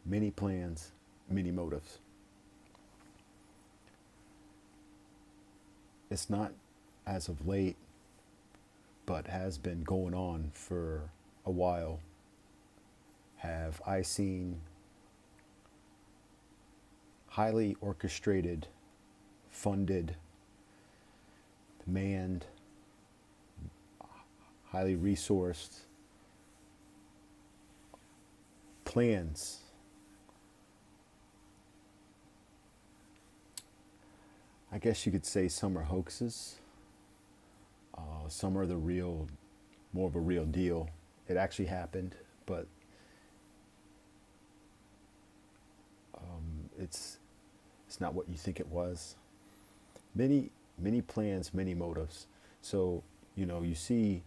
Many plans, many motives. It's not as of late, but has been going on for a while. Have I seen highly orchestrated, funded, manned, highly resourced plans? I guess you could say some are hoaxes, some are the real, more of a real deal. It actually happened, but it's it's not what you think it was. Many plans, many motives. So you see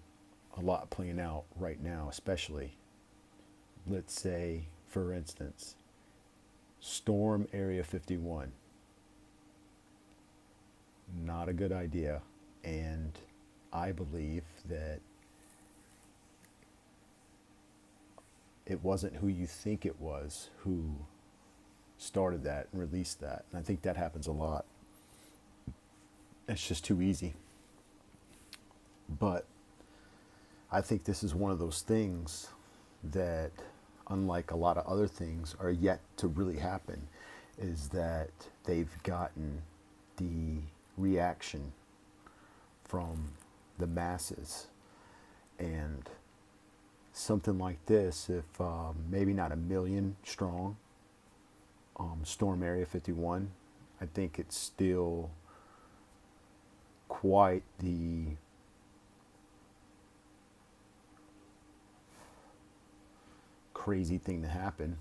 a lot playing out right now, especially. Let's say, for instance, storm Area 51. Not a good idea, and I believe that it wasn't who you think it was who started that and released that. And I think that happens a lot. It's just too easy. But I think this is one of those things that, unlike a lot of other things, are yet to really happen, is that they've gotten the reaction from the masses. And something like this, if maybe not a million strong, storm Area 51, I think it's still quite the crazy thing to happen.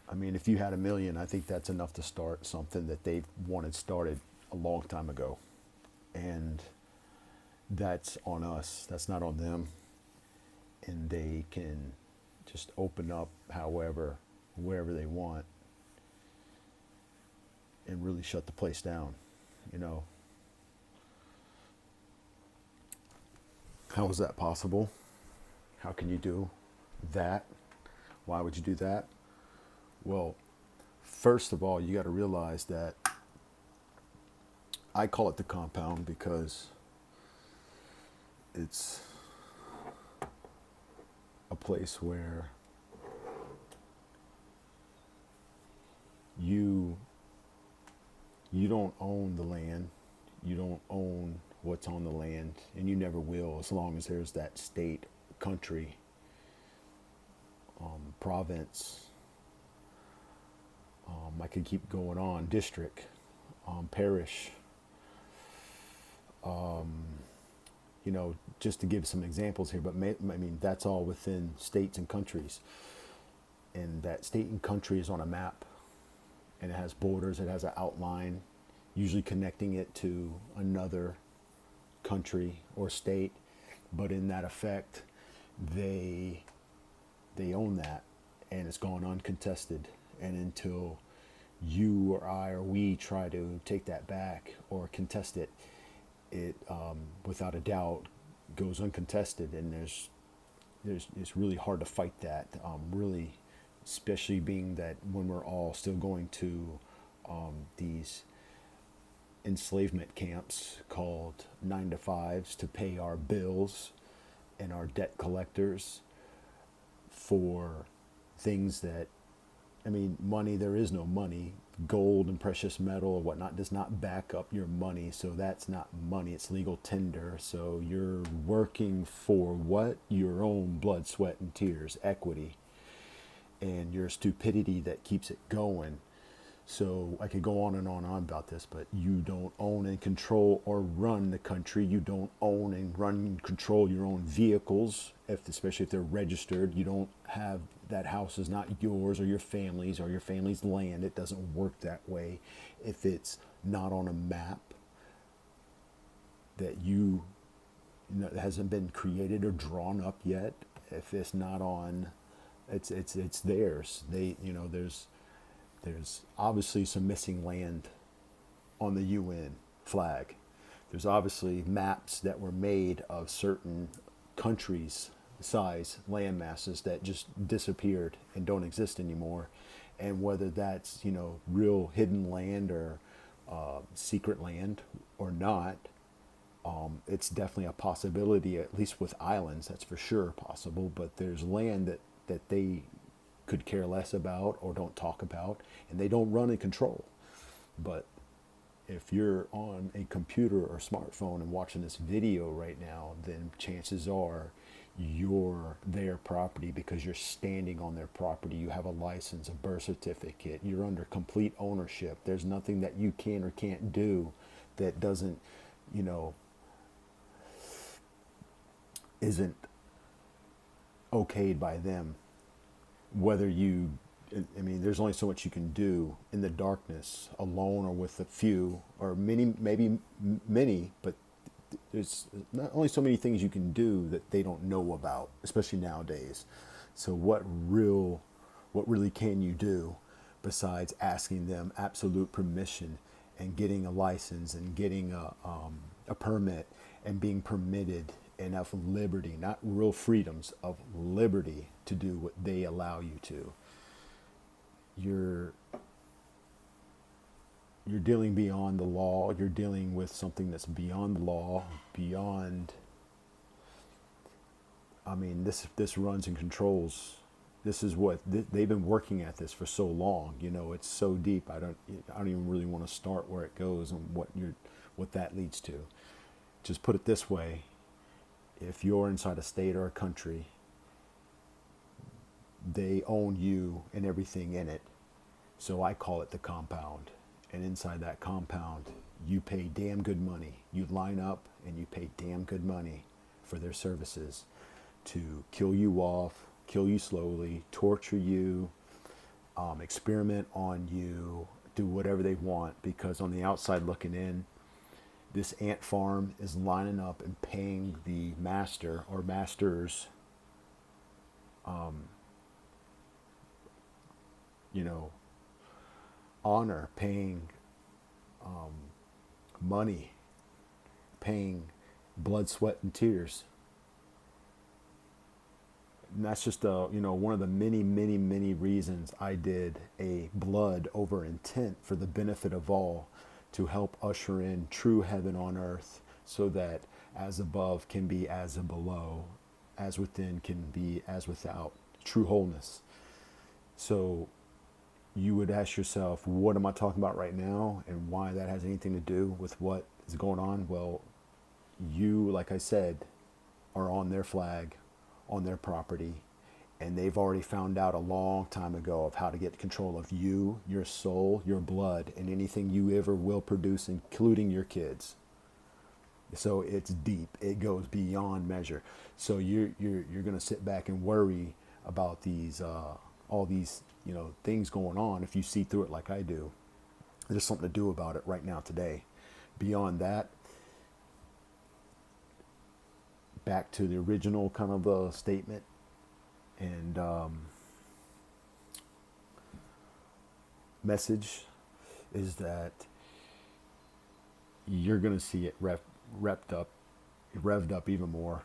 I mean, if you had a million, I think that's enough to start something that they've wanted started a long time ago. And that's on us, that's not on them. And they can just open up however, wherever they want, and really shut the place down. How is that possible? How can you do that? Why would you do that? Well, first of all, you got to realize that I call it the compound because it's a place where you don't own the land, you don't own what's on the land, and you never will as long as there's that state, country, province. I could keep going on, district, parish, just to give some examples here, but I mean, that's all within states and countries. And that state and country is on a map, and it has borders, it has an outline, usually connecting it to another country or state. But in that effect, they own that, and it's gone uncontested. And until you or I or we try to take that back or contest it, it without a doubt goes uncontested. And it's really hard to fight that. Really, especially being that when we're all still going to these enslavement camps called 9-to-5s to pay our bills and our debt collectors for things that, I mean, money, there is no money. Gold and precious metal or whatnot does not back up your money. So that's not money, it's legal tender. So you're working for what? Your own blood, sweat, and tears, equity, and your stupidity that keeps it going. So I could go on and on about this, but you don't own and control or run the country. You don't own and run and control your own vehicles, especially if they're registered. You don't have, that house is not yours or your family's land. It doesn't work that way. If it's not on a map that it hasn't been created or drawn up yet, if it's not on, it's theirs. There's obviously some missing land on the UN flag. There's obviously maps that were made of certain countries size land masses that just disappeared and don't exist anymore. And whether that's, real hidden land or secret land or not, it's definitely a possibility, at least with islands, that's for sure possible. But there's land that they could care less about or don't talk about, and they don't run and control. But if you're on a computer or smartphone and watching this video right now, then chances are you're their property because you're standing on their property. You have a license, a birth certificate. You're under complete ownership. There's nothing that you can or can't do that doesn't, isn't okayed by them. Whether there's only so much you can do in the darkness, alone or with a few, or many, maybe many, but there's not only so many things you can do that they don't know about, especially nowadays. So what really can you do besides asking them absolute permission and getting a license and getting a permit and being permitted and of liberty, not real freedoms, of liberty to do what they allow you to? You're dealing beyond the law. You're dealing with something that's beyond the law, beyond. This runs and controls. This is what they've been working at this for so long. It's so deep. I don't even really want to start where it goes and what that leads to. Just put it this way: if you're inside a state or a country, they own you and everything in it. So I call it the compound. And inside that compound, you pay damn good money. You line up and you pay damn good money for their services to kill you off, kill you slowly, torture you, experiment on you, do whatever they want. Because on the outside looking in, this ant farm is lining up and paying the master or masters, honor, paying money, paying blood, sweat, and tears. And that's just one of the many, many, many reasons I did a blood over intent for the benefit of all, to help usher in true heaven on earth, so that as above can be as below, as within can be as without, true wholeness. So you would ask yourself, what am I talking about right now, and why that has anything to do with what is going on? Well, you, like I said, are on their flag, on their property, and they've already found out a long time ago of how to get control of you, your soul, your blood, and anything you ever will produce, including your kids. So it's deep. It goes beyond measure. So you're going to sit back and worry about these all these things going on. If you see through it like I do, there's something to do about it right now today. Beyond that, back to the original kind of statement, and message is that you're going to see it revved up even more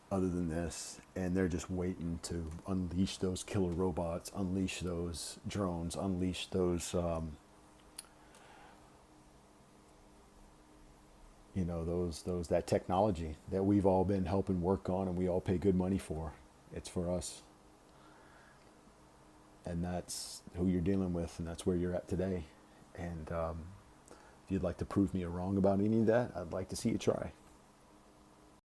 other than this, and they're just waiting to unleash those killer robots, unleash those drones, unleash those that technology that we've all been helping work on and we all pay good money for. It's for us. And that's who you're dealing with, and that's where you're at today. And if you'd like to prove me wrong about any of that, I'd like to see you try.